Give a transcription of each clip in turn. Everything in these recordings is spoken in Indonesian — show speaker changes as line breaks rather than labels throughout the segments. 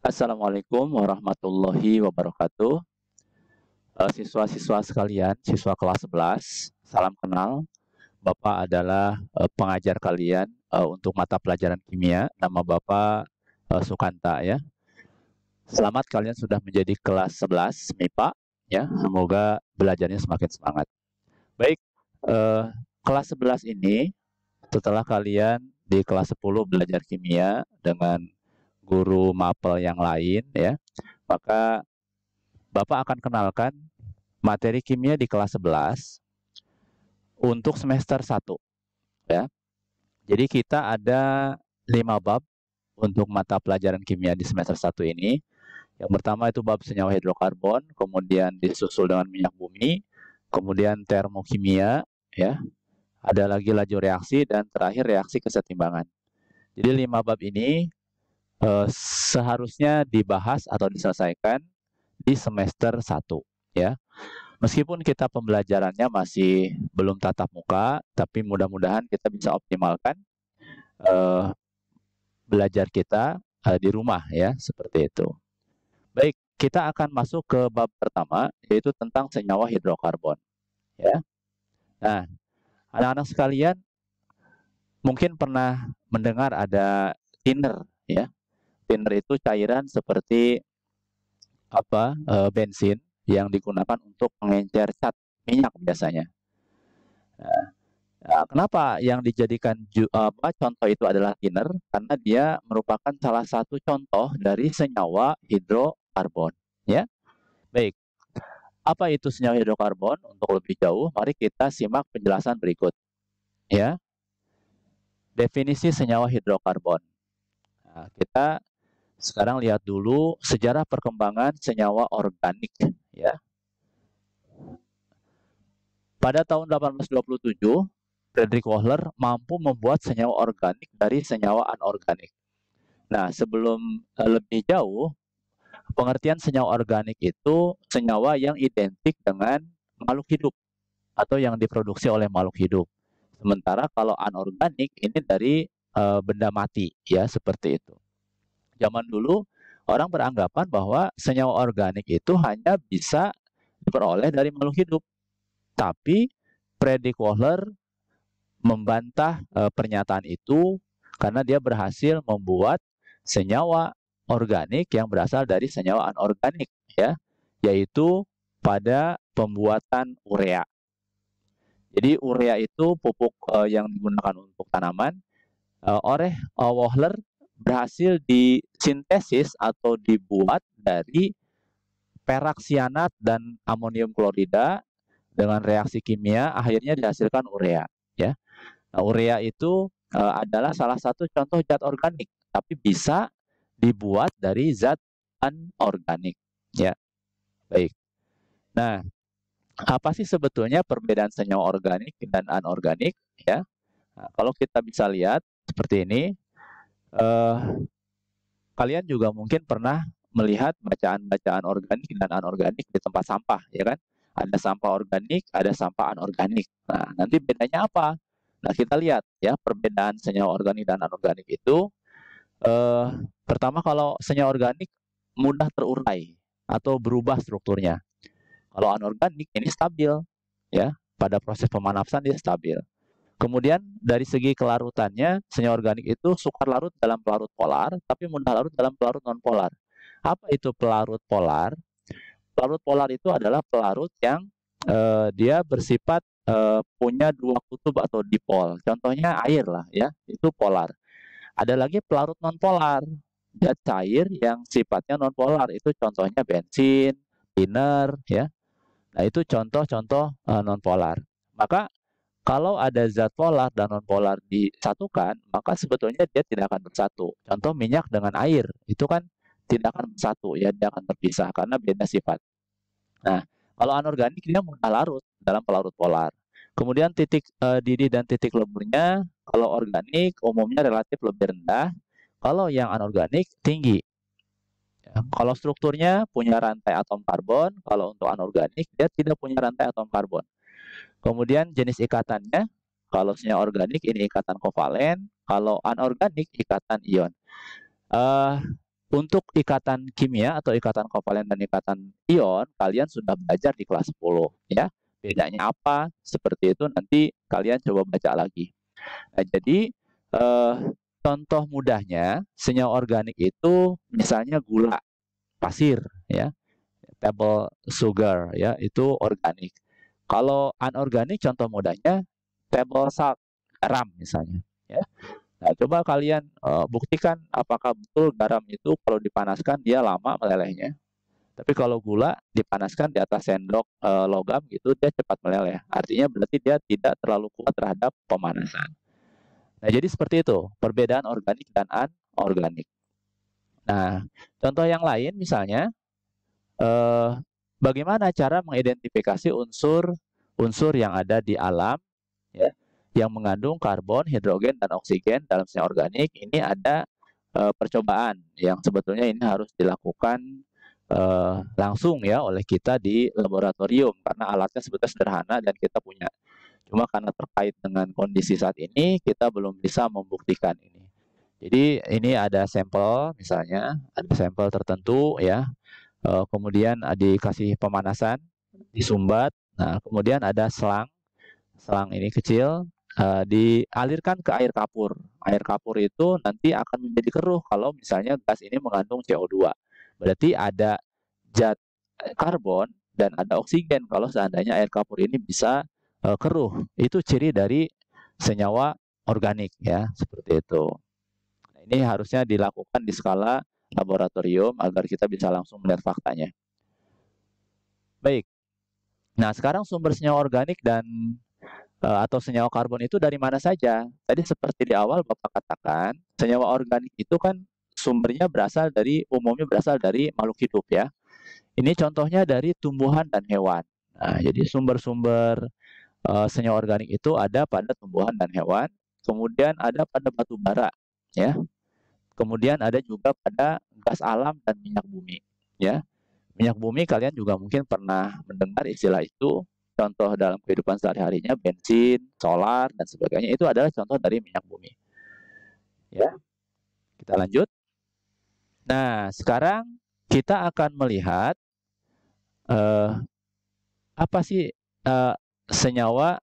Assalamualaikum warahmatullahi wabarakatuh. Siswa-siswa sekalian, siswa kelas 11, salam kenal. Bapak adalah pengajar kalian untuk mata pelajaran kimia. Nama Bapak Sukanta ya. Selamat kalian sudah menjadi kelas 11 MIPA ya. Semoga belajarnya semakin semangat. Baik, eh, kelas 11 ini setelah kalian di kelas 10 belajar kimia dengan guru mapel yang lain ya, maka Bapak akan kenalkan materi kimia di kelas 11 untuk semester 1 ya. Jadi kita ada 5 bab untuk mata pelajaran kimia di semester 1 ini. Yang pertama itu bab senyawa hidrokarbon, kemudian disusul dengan minyak bumi, kemudian termokimia ya. Ada lagi laju reaksi dan terakhir reaksi kesetimbangan. Jadi 5 bab ini seharusnya dibahas atau diselesaikan di semester 1 ya. Meskipun kita pembelajarannya masih belum tatap muka, tapi mudah-mudahan kita bisa optimalkan uh, belajar kita di rumah ya, seperti itu. Baik, kita akan masuk ke bab pertama, yaitu tentang senyawa hidrokarbon. Ya. Nah, anak-anak sekalian mungkin pernah mendengar ada thinner, ya. Thinner itu cairan seperti bensin yang digunakan untuk mengencer cat minyak biasanya. Nah, kenapa yang dijadikan contoh itu adalah thinner? Karena dia merupakan salah satu contoh dari senyawa hidrokarbon. Ya, baik. Apa itu senyawa hidrokarbon? Untuk lebih jauh, mari kita simak penjelasan berikut. Ya, definisi senyawa hidrokarbon. Nah, kita sekarang lihat dulu sejarah perkembangan senyawa organik. Ya, pada tahun 1827, Friedrich Wöhler mampu membuat senyawa organik dari senyawa anorganik. Nah, sebelum lebih jauh, pengertian senyawa organik itu senyawa yang identik dengan makhluk hidup atau yang diproduksi oleh makhluk hidup. Sementara kalau anorganik ini dari benda mati, ya seperti itu. Zaman dulu orang beranggapan bahwa senyawa organik itu hanya bisa diperoleh dari makhluk hidup. Tapi Friedrich Wöhler membantah pernyataan itu karena dia berhasil membuat senyawa organik yang berasal dari senyawa anorganik ya, yaitu pada pembuatan urea. Jadi urea itu pupuk yang digunakan untuk tanaman. Oleh Wöhler berhasil disintesis atau dibuat dari peraksianat dan amonium klorida dengan reaksi kimia akhirnya dihasilkan urea ya. Nah, urea itu adalah salah satu contoh zat organik, tapi bisa dibuat dari zat anorganik. Ya, baik. Nah, apa sih sebetulnya perbedaan senyawa organik dan anorganik? Ya, nah, kalau kita bisa lihat seperti ini, kalian juga mungkin pernah melihat bacaan-bacaan organik dan anorganik di tempat sampah, ya kan? Ada sampah organik, ada sampah anorganik. Nah, nanti bedanya apa? Nah, kita lihat ya perbedaan senyawa organik dan anorganik itu. Pertama, kalau senyawa organik mudah terurai atau berubah strukturnya. Kalau anorganik ini stabil, ya pada proses pemanasan dia stabil. Kemudian dari segi kelarutannya, senyawa organik itu sukar larut dalam pelarut polar, tapi mudah larut dalam pelarut non polar. Apa itu pelarut polar? Pelarut polar itu adalah pelarut yang dia bersifat punya dua kutub atau dipol. Contohnya air lah ya, itu polar. Ada lagi pelarut non polar, zat cair yang sifatnya non polar. Itu contohnya bensin, thinner ya. Nah, itu contoh-contoh non polar. Maka kalau ada zat polar dan non polar disatukan, maka sebetulnya dia tidak akan bersatu. Contoh minyak dengan air, itu kan tidak akan bersatu ya, dia akan terpisah karena beda sifat. Nah, kalau anorganik dia mudah larut dalam pelarut polar. Kemudian titik didih dan titik leburnya kalau organik umumnya relatif lebih rendah, kalau yang anorganik tinggi. Ya, kalau strukturnya punya rantai atom karbon, kalau untuk anorganik dia tidak punya rantai atom karbon. Kemudian jenis ikatannya, kalau senyawa organik ini ikatan kovalen, kalau anorganik ikatan ion. Uh, untuk ikatan kimia atau ikatan kovalen dan ikatan ion, kalian sudah belajar di kelas 10 ya. Bedanya apa? Seperti itu nanti kalian coba baca lagi. Nah, jadi contoh mudahnya senyawa organik itu misalnya gula, pasir ya, table sugar ya, itu organik. Kalau anorganik contoh mudahnya table salt, garam misalnya ya. Nah, coba kalian buktikan apakah betul garam itu kalau dipanaskan dia lama melelehnya. Tapi kalau gula dipanaskan di atas sendok logam gitu dia cepat meleleh. Artinya berarti dia tidak terlalu kuat terhadap pemanasan. Nah, jadi seperti itu perbedaan organik dan anorganik. Nah, contoh yang lain misalnya bagaimana cara mengidentifikasi unsur yang ada di alam ya, yang mengandung karbon, hidrogen, dan oksigen dalam senyawa organik. Ini ada percobaan yang sebetulnya ini harus dilakukan langsung ya oleh kita di laboratorium karena alatnya sebetulnya sederhana dan kita punya. Cuma karena terkait dengan kondisi saat ini kita belum bisa membuktikan ini. Jadi ini ada sampel misalnya, ada sampel tertentu ya. Kemudian dikasih pemanasan, disumbat. Nah, kemudian ada selang ini kecil, dialirkan ke air kapur. Air kapur itu nanti akan menjadi keruh kalau misalnya gas ini mengandung CO2. Berarti ada zat karbon dan ada oksigen kalau seandainya air kapur ini bisa keruh. Itu ciri dari senyawa organik ya, seperti itu. Nah, ini harusnya dilakukan di skala laboratorium agar kita bisa langsung melihat faktanya. Baik. Nah, sekarang sumber senyawa organik dan atau senyawa karbon itu dari mana saja? Tadi seperti di awal Bapak katakan, senyawa organik itu kan sumbernya umumnya berasal dari makhluk hidup ya. Ini contohnya dari tumbuhan dan hewan. Nah, jadi sumber-sumber senyawa organik itu ada pada tumbuhan dan hewan, kemudian ada pada batu bara ya. Kemudian ada juga pada gas alam dan minyak bumi ya. Minyak bumi kalian juga mungkin pernah mendengar istilah itu. Contoh dalam kehidupan sehari-harinya bensin, solar, dan sebagainya itu adalah contoh dari minyak bumi. Ya, kita lanjut. Nah, sekarang kita akan melihat apa sih senyawa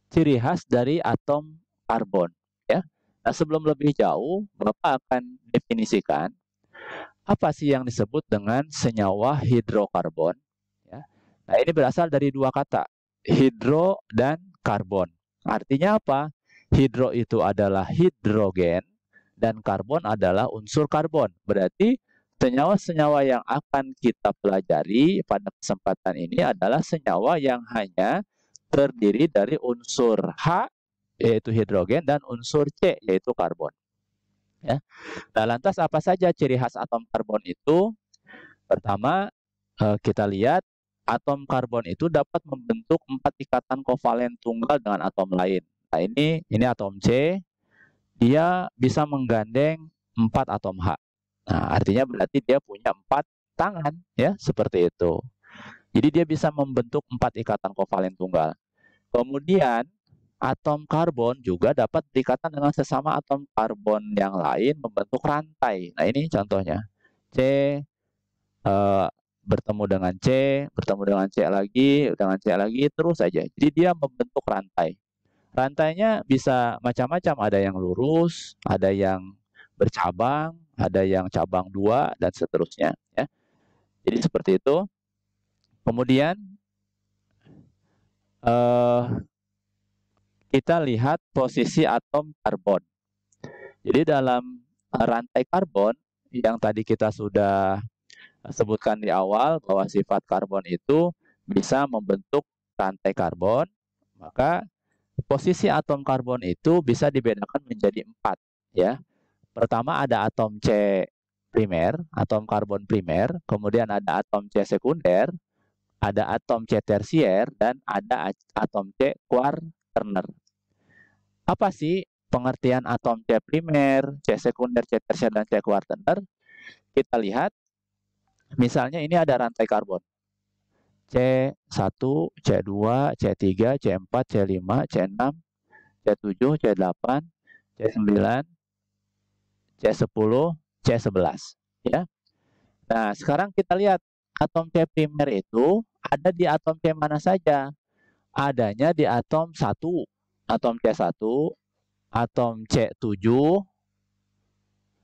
ciri khas dari atom karbon. Ya. Nah, sebelum lebih jauh, Bapak akan definisikan apa sih yang disebut dengan senyawa hidrokarbon. Nah, ini berasal dari dua kata, hidro dan karbon. Artinya apa? Hidro itu adalah hidrogen dan karbon adalah unsur karbon. Berarti senyawa-senyawa yang akan kita pelajari pada kesempatan ini adalah senyawa yang hanya terdiri dari unsur H, yaitu hidrogen, dan unsur C, yaitu karbon. Ya. Nah, lantas apa saja ciri khas atom karbon itu? Pertama, kita lihat atom karbon itu dapat membentuk 4 ikatan kovalen tunggal dengan atom lain. Nah, ini atom C, dia bisa menggandeng 4 atom H. Nah, artinya berarti dia punya 4 tangan ya, seperti itu. Jadi dia bisa membentuk 4 ikatan kovalen tunggal. Kemudian atom karbon juga dapat berikatan dengan sesama atom karbon yang lain membentuk rantai. Nah, ini contohnya. C bertemu dengan C, bertemu dengan C lagi, terus saja. Jadi dia membentuk rantai. Rantainya bisa macam-macam, ada yang lurus, ada yang bercabang, ada yang cabang 2, dan seterusnya. Ya. Jadi seperti itu. Kemudian kita lihat posisi atom karbon. Jadi dalam rantai karbon yang tadi kita sudah sebutkan di awal bahwa sifat karbon itu bisa membentuk rantai karbon, maka posisi atom karbon itu bisa dibedakan menjadi 4 ya. Pertama ada atom C primer, atom karbon primer, kemudian ada atom C sekunder, ada atom C tersier, dan ada atom C kuarterner. Apa sih pengertian atom C primer, C sekunder, C tersier, dan C kuarterner? Kita lihat. Misalnya ini ada rantai karbon. C1, C2, C3, C4, C5, C6, C7, C8, C9, C10, C11, ya. Nah, sekarang kita lihat atom C primer itu ada di atom C mana saja? Adanya di atom 1, atom C1, atom C7,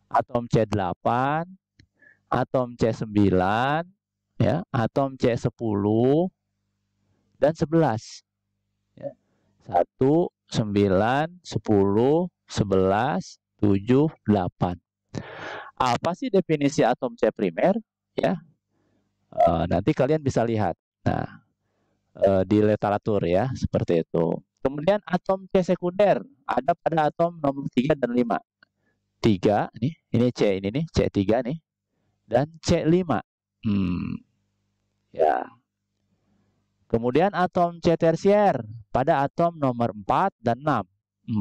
atom C8, atom C9, ya, atom C10 dan 11. Ya. 1, 9, 10, 11, 7, 8. Apa sih definisi atom C primer? Ya, nanti kalian bisa lihat. Nah, di literatur ya, seperti itu. Kemudian atom C sekunder ada pada atom nomor 3 dan 5. 3 nih, ini C ini nih, C3 nih, dan C5. Ya. Kemudian atom C tersier pada atom nomor 4 dan 6.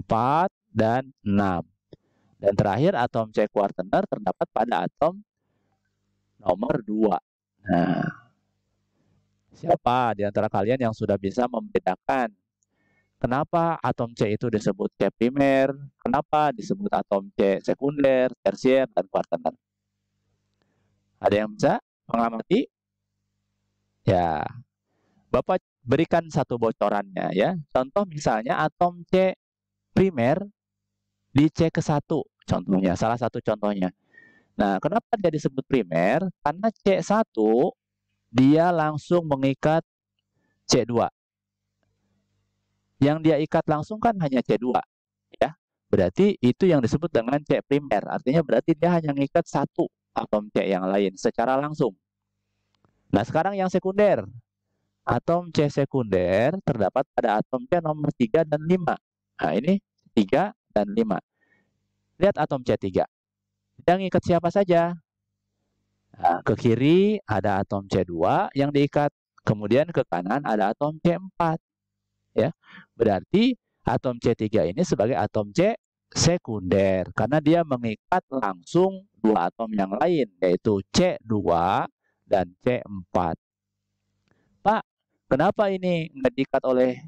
4 dan 6. Dan terakhir atom C kuartener terdapat pada atom nomor 2. Nah, siapa di antara kalian yang sudah bisa membedakan kenapa atom C itu disebut C primer, kenapa disebut atom C sekunder, tersier, dan kuartener? Ada yang bisa mengamati? Ya, Bapak berikan satu bocorannya ya. Contoh misalnya atom C primer di C ke-1 contohnya, salah satu contohnya. Nah, kenapa dia disebut primer? Karena C1 dia langsung mengikat C2. Yang dia ikat langsung kan hanya C2, ya. Berarti itu yang disebut dengan C primer. Artinya berarti dia hanya mengikat satu atom C yang lain secara langsung. Nah, sekarang yang sekunder. Atom C sekunder terdapat pada atom C nomor 3 dan 5. Nah, ini 3 dan 5. Lihat atom C3. Dia mengikat siapa saja? Nah, ke kiri ada atom C2 yang diikat. Kemudian ke kanan ada atom C4. Ya. Berarti atom C3 ini sebagai atom C sekunder karena dia mengikat langsung dua atom yang lain yaitu C2 dan C4. Pak, kenapa ini nggak diikat oleh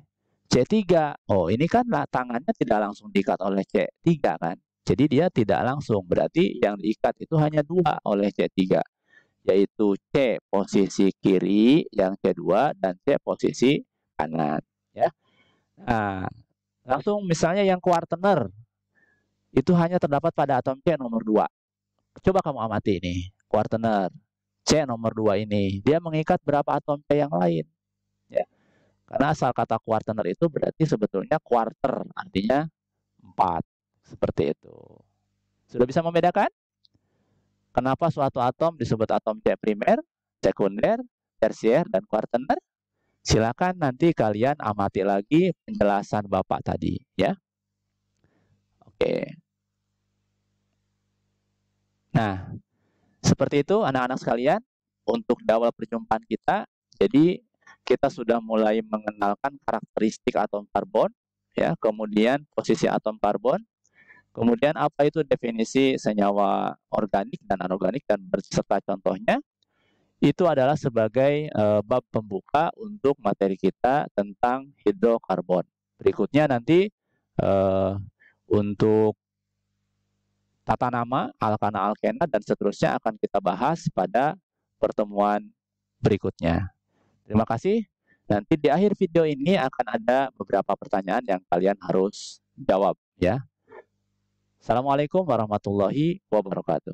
C3? Oh, ini kan tangannya tidak langsung diikat oleh C3 kan. Jadi dia tidak langsung. Berarti yang diikat itu hanya dua oleh C3. Yaitu C posisi kiri yang C2 dan C posisi kanan. Ya. Nah, langsung misalnya yang kuartener. Itu hanya terdapat pada atom C nomor 2. Coba kamu amati ini. Kuartener. C nomor 2 ini. Dia mengikat berapa atom C yang lain? Ya. Karena asal kata kuartener itu berarti sebetulnya quarter, artinya 4. Seperti itu. Sudah bisa membedakan? Kenapa suatu atom disebut atom C primer, sekunder, tersier, dan kuartener? Silakan nanti kalian amati lagi penjelasan Bapak tadi, ya. Oke. Nah, seperti itu anak-anak sekalian untuk di awal perjumpaan kita. Jadi kita sudah mulai mengenalkan karakteristik atom karbon, ya, kemudian posisi atom karbon, kemudian apa itu definisi senyawa organik dan anorganik dan beserta contohnya. Itu adalah sebagai bab pembuka untuk materi kita tentang hidrokarbon. Berikutnya nanti untuk tata nama, alkana, alkena, dan seterusnya akan kita bahas pada pertemuan berikutnya. Terima kasih. Nanti di akhir video ini akan ada beberapa pertanyaan yang kalian harus jawab, ya. Assalamualaikum warahmatullahi wabarakatuh.